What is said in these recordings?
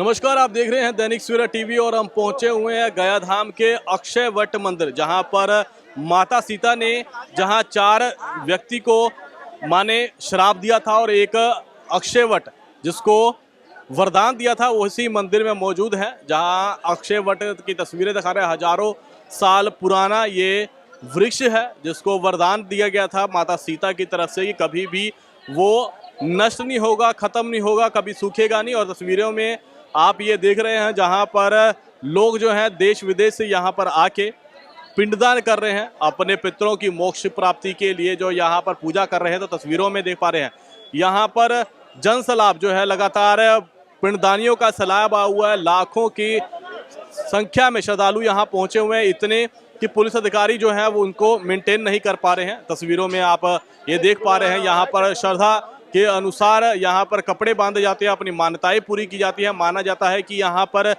नमस्कार, आप देख रहे हैं दैनिक सवेरा टीवी और हम पहुंचे हुए हैं गया धाम के अक्षय वट मंदिर, जहां पर माता सीता ने जहां 4 व्यक्ति को माँ ने श्राप दिया था और एक अक्षय वट जिसको वरदान दिया था उसी मंदिर में मौजूद है। जहां अक्षय वट की तस्वीरें दिखा रहे हैं। हजारों साल पुराना ये वृक्ष है जिसको वरदान दिया गया था माता सीता की तरफ से कि कभी भी वो नष्ट नहीं होगा, खत्म नहीं होगा, कभी सूखेगा नहीं। और तस्वीरों में आप ये देख रहे हैं जहां पर लोग जो हैं देश विदेश से यहाँ पर आके पिंडदान कर रहे हैं अपने पितरों की मोक्ष प्राप्ति के लिए, जो यहाँ पर पूजा कर रहे हैं। तो तस्वीरों में देख पा रहे हैं यहाँ पर जन सैलाब जो है, लगातार पिंडदानियों का सैलाब आ हुआ है। लाखों की संख्या में श्रद्धालु यहाँ पहुंचे हुए हैं, इतने कि पुलिस अधिकारी जो है वो उनको मेंटेन नहीं कर पा रहे हैं। तस्वीरों में आप ये देख पा रहे हैं यहाँ पर श्रद्धा के अनुसार यहाँ पर कपड़े बांधे जाते हैं, अपनी मान्यताएं पूरी की जाती है। माना जाता है कि यहाँ पर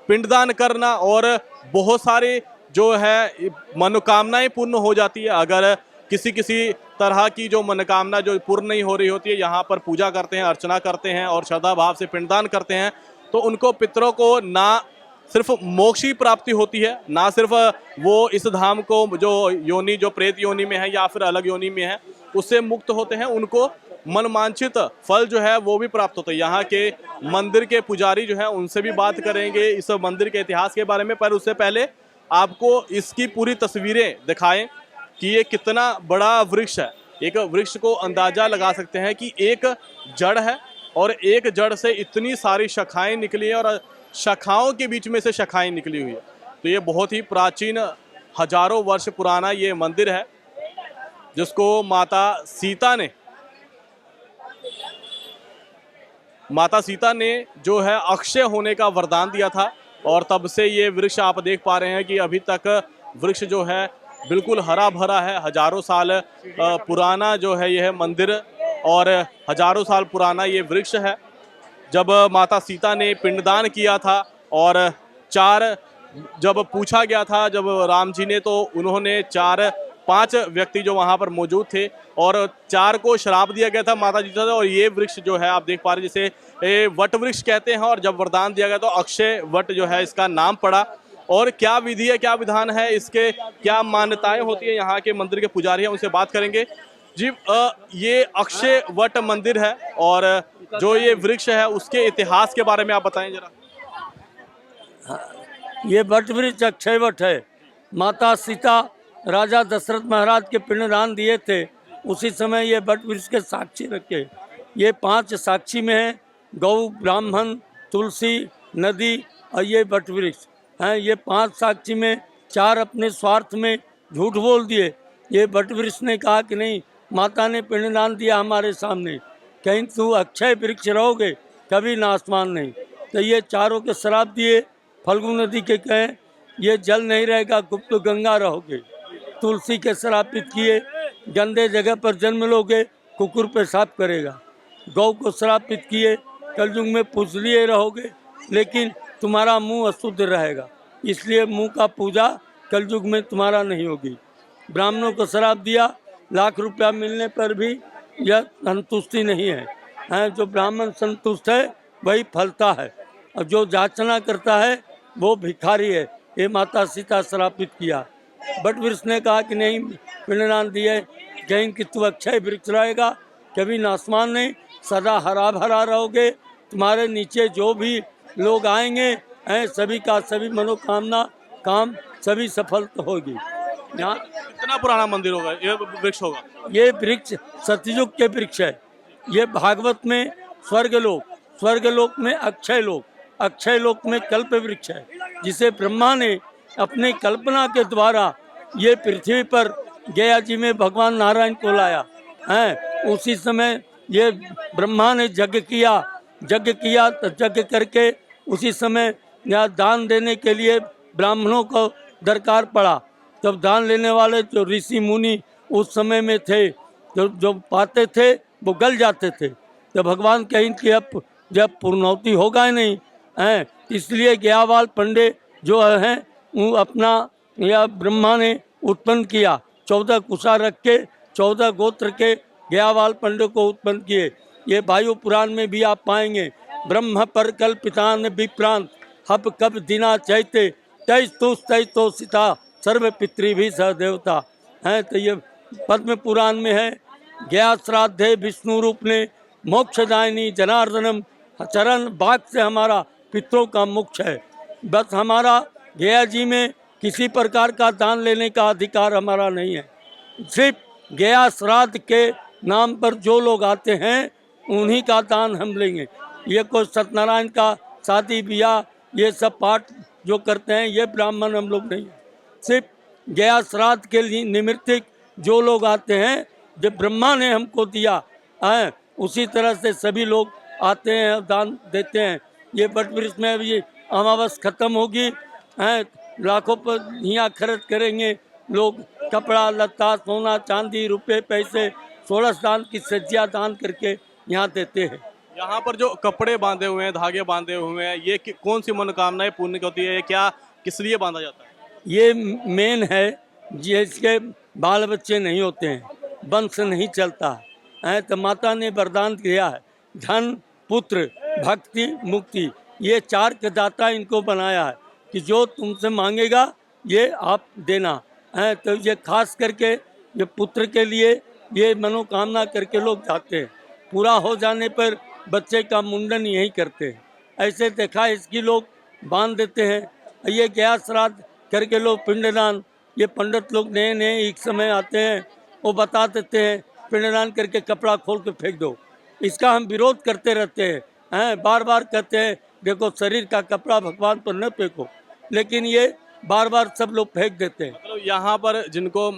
पिंडदान करना और बहुत सारे जो है मनोकामनाएं पूर्ण हो जाती है। अगर किसी तरह की जो मनोकामना जो पूर्ण नहीं हो रही होती है, यहाँ पर पूजा करते हैं, अर्चना करते हैं और श्रद्धा भाव से पिंडदान करते हैं, तो उनको पितरों को ना सिर्फ मोक्ष की प्राप्ति होती है, ना सिर्फ वो इस धाम को जो योनि जो प्रेत योनि में है या फिर अलग योनि में है उससे मुक्त होते हैं, उनको मनमांछित फल जो है वो भी प्राप्त होता है। यहाँ के मंदिर के पुजारी जो है उनसे भी बात करेंगे इस मंदिर के इतिहास के बारे में, पर उससे पहले आपको इसकी पूरी तस्वीरें दिखाएं कि ये कितना बड़ा वृक्ष है। एक वृक्ष को अंदाजा लगा सकते हैं कि एक जड़ है और एक जड़ से इतनी सारी शाखाएं निकली हैं और शाखाओं के बीच में से शाखाएं निकली हुई है। तो ये बहुत ही प्राचीन हजारों वर्ष पुराना ये मंदिर है जिसको माता सीता ने जो है अक्षय होने का वरदान दिया था। और तब से ये वृक्ष आप देख पा रहे हैं कि अभी तक वृक्ष जो है बिल्कुल हरा भरा है। हजारों साल पुराना जो है यह मंदिर और हजारों साल पुराना ये वृक्ष है। जब माता सीता ने पिंडदान किया था और जब पूछा गया था जब राम जी ने, तो उन्होंने 5 व्यक्ति जो वहाँ पर मौजूद थे और 4 को श्राप दिया गया था माता जी से। और ये वृक्ष जो है आप देख पा रहे हैं जिसे वट वृक्ष कहते हैं, और जब वरदान दिया गया तो अक्षय वट जो है इसका नाम पड़ा। और क्या विधि है, क्या विधान है, इसके क्या मान्यताएं होती है, यहाँ के मंदिर के पुजारी हैं उनसे बात करेंगे। जी, ये अक्षय वट मंदिर है और जो ये वृक्ष है उसके इतिहास के बारे में आप बताएं जरा। ये वट वृक्ष अक्षय वट है। माता सीता राजा दशरथ महाराज के पिंडदान दिए थे, उसी समय ये वट वृक्ष के साक्षी रखे। ये 5 साक्षी में है, गौ, ब्राह्मण, तुलसी, नदी और ये वट वृक्ष हैं। ये 5 साक्षी में 4 अपने स्वार्थ में झूठ बोल दिए। ये वट वृक्ष ने कहा कि नहीं, माता ने पिंडदान दिया हमारे सामने, कहीं तू अक्षय वृक्ष रहोगे, कभी नाशमान नहीं। तो ये चारों के श्राप दिए। फल्गु नदी के कहें ये जल नहीं रहेगा, गुप्त गंगा रहोगे। तुलसी के श्रापित किए, गंदे जगह पर जन्म लोगे, कुकुर पेशाब करेगा। गौ को श्रापित किए, कलयुग में पूजनीय रहोगे लेकिन तुम्हारा मुंह अशुद्ध रहेगा, इसलिए मुंह का पूजा कलयुग में तुम्हारा नहीं होगी। ब्राह्मणों को श्राप दिया, लाख रुपया मिलने पर भी यह संतुष्टि नहीं है। जो ब्राह्मण संतुष्ट है वही फलता है और जो याचना करता है वो भिखारी है। ये माता सीता श्रापित किया। वट वृक्ष ने कहा कि नहीं, पिंडदान दिए, कहीं कि तू अक्षय वृक्ष रहेगा, कभी नाशमान नहीं, सदा हरा भरा रहोगे। तुम्हारे नीचे जो भी लोग आएंगे सभी का सभी मनोकामना काम सभी सफल होगी। यहाँ कितना पुराना मंदिर होगा ये वृक्ष होगा? ये वृक्ष सतयुग के वृक्ष है। ये भागवत में स्वर्गलोक में अक्षय लोक में कल्प वृक्ष है, जिसे ब्रह्मा ने अपने कल्पना के द्वारा ये पृथ्वी पर गया जी में भगवान नारायण को लाया है। उसी समय ये ब्रह्मा ने यज्ञ किया तो यज्ञ करके उसी समय यहाँ दान देने के लिए ब्राह्मणों को दरकार पड़ा। जब दान लेने वाले जो ऋषि मुनि उस समय में थे, जो पाते थे वो गल जाते थे। तो भगवान कहीं कि अब जब पूर्णौती होगा ही नहीं है, इसलिए गयावाल पंडे जो हैं वो अपना या ब्रह्मा ने उत्पन्न किया। 14 कुशा रख के 14 गोत्र के गयावाल पंडे को उत्पन्न किए। ये वायु पुराण में भी आप पाएंगे ब्रह्म पर कल्पितान विप्रांत हब कब दिना चैते तै तो सीता सर्व पितृ भी सहदेवता है। तो ये पद्म पुराण में है। गया श्राद्धे विष्णु रूप ने मोक्षदायिनी जनार्दनम, चरण बाग से हमारा पितरों का मोक्ष है। बस हमारा गया जी में किसी प्रकार का दान लेने का अधिकार हमारा नहीं है। सिर्फ गया श्राद्ध के नाम पर जो लोग आते हैं उन्हीं का दान हम लेंगे। ये कोई सत्यनारायण का शादी ब्याह ये सब पाठ जो करते हैं ये ब्राह्मण हम लोग नहीं हैं। सिर्फ गया श्राद्ध के लिए निमित्तिक जो लोग आते हैं, जब ब्रह्मा ने हमको दिया है उसी तरह से सभी लोग आते हैं और दान देते हैं। ये बट वृक्ष में अभी अमावस खत्म होगी हैं, लाखों पर यहाँ खर्च करेंगे लोग, कपड़ा लत्ता सोना चांदी रुपए पैसे 16 दान की सज्जिया दान करके यहाँ देते हैं। यहाँ पर जो कपड़े बांधे हुए हैं, धागे बांधे हुए हैं, ये कौन सी मनोकामनाएं पूर्ण होती है? ये क्या किस लिए बांधा जाता है? ये मेन है जिसके बाल बच्चे नहीं होते हैं, वंश नहीं चलता है, तो माता ने वरदान दिया है धन पुत्र भक्ति मुक्ति, ये 4 के दाता इनको बनाया है कि जो तुमसे मांगेगा ये आप देना है। तो ये खास करके ये पुत्र के लिए ये मनोकामना करके लोग जाते हैं। पूरा हो जाने पर बच्चे का मुंडन यही करते हैं। ऐसे देखा इसकी लोग बांध देते हैं। ये गया श्राद्ध करके लोग पिंडदान, ये पंडित लोग नए नए एक समय आते हैं वो बता देते हैं पिंडदान करके कपड़ा खोल के फेंक दो। इसका हम विरोध करते रहते हैं, बार बार कहते हैं देखो शरीर का कपड़ा भगवान पर न फेंको, लेकिन ये बार बार सब लोग फेंक देते हैं। मतलब यहाँ पर जिनको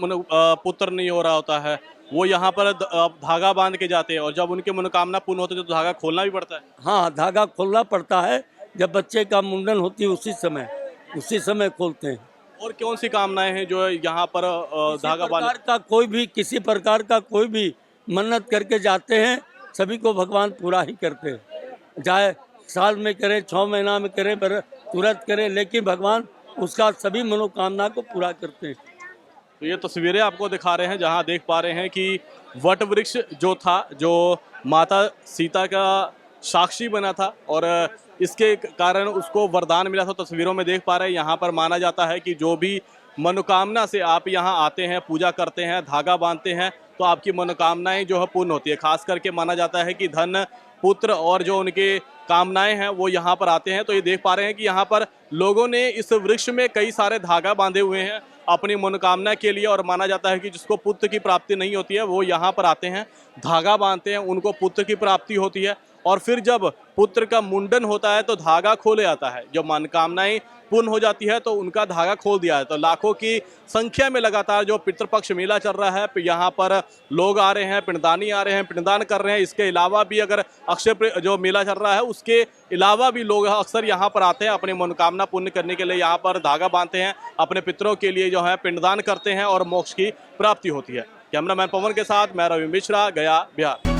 पुत्र नहीं हो रहा होता है वो यहाँ पर धागा बांध के जाते हैं और जब उनकी मनोकामना पूर्ण होती है तो धागा खोलना भी पड़ता है। हाँ, धागा खोलना पड़ता है। जब बच्चे का मुंडन होती है उसी समय खोलते हैं। और कौन सी कामनाएं हैं जो यहाँ पर धागा बांध किसी प्रकार का कोई भी मन्नत करके जाते हैं सभी को भगवान पूरा ही करते हैं। चाहे साल में करे 6 महीना में करे तुरंत करे, लेकिन भगवान उसका सभी मनोकामना को पूरा करते हैं। तो ये तस्वीरें आपको दिखा रहे हैं जहां देख पा रहे हैं कि वट वृक्ष जो था, जो माता सीता का साक्षी बना था और इसके कारण उसको वरदान मिला था। तस्वीरों में देख पा रहे हैं यहाँ पर माना जाता है कि जो भी मनोकामना से आप यहाँ आते हैं, पूजा करते हैं, धागा बांधते हैं तो आपकी मनोकामनाएं जो है पूर्ण होती है। खास करके माना जाता है कि धन पुत्र और जो उनके कामनाएं हैं वो यहाँ पर आते हैं। तो ये देख पा रहे हैं कि यहाँ पर लोगों ने इस वृक्ष में कई सारे धागा बांधे हुए हैं अपनी मनोकामना के लिए और माना जाता है कि जिसको पुत्र की प्राप्ति नहीं होती है वो यहाँ पर आते हैं, धागा बांधते हैं, उनको पुत्र की प्राप्ति होती है। और फिर जब पुत्र का मुंडन होता है तो धागा खोले जाता है। जब मनोकामनाएं पूर्ण हो जाती है तो उनका धागा खोल दिया है। तो लाखों की संख्या में लगातार जो पितृपक्ष मेला चल रहा है, यहाँ पर लोग आ रहे हैं, पिंडदानी आ रहे हैं, पिंडदान कर रहे हैं। इसके अलावा भी अगर अक्षय जो मेला चल रहा है उसके अलावा भी लोग अक्सर यहाँ पर आते हैं अपनी मनोकामना पूर्ण करने के लिए, यहाँ पर धागा बांधते हैं, अपने पितरों के लिए जो है पिंडदान करते हैं और मोक्ष की प्राप्ति होती है। कैमरामैन पवन के साथ मैं रवि मिश्रा, गया, बिहार।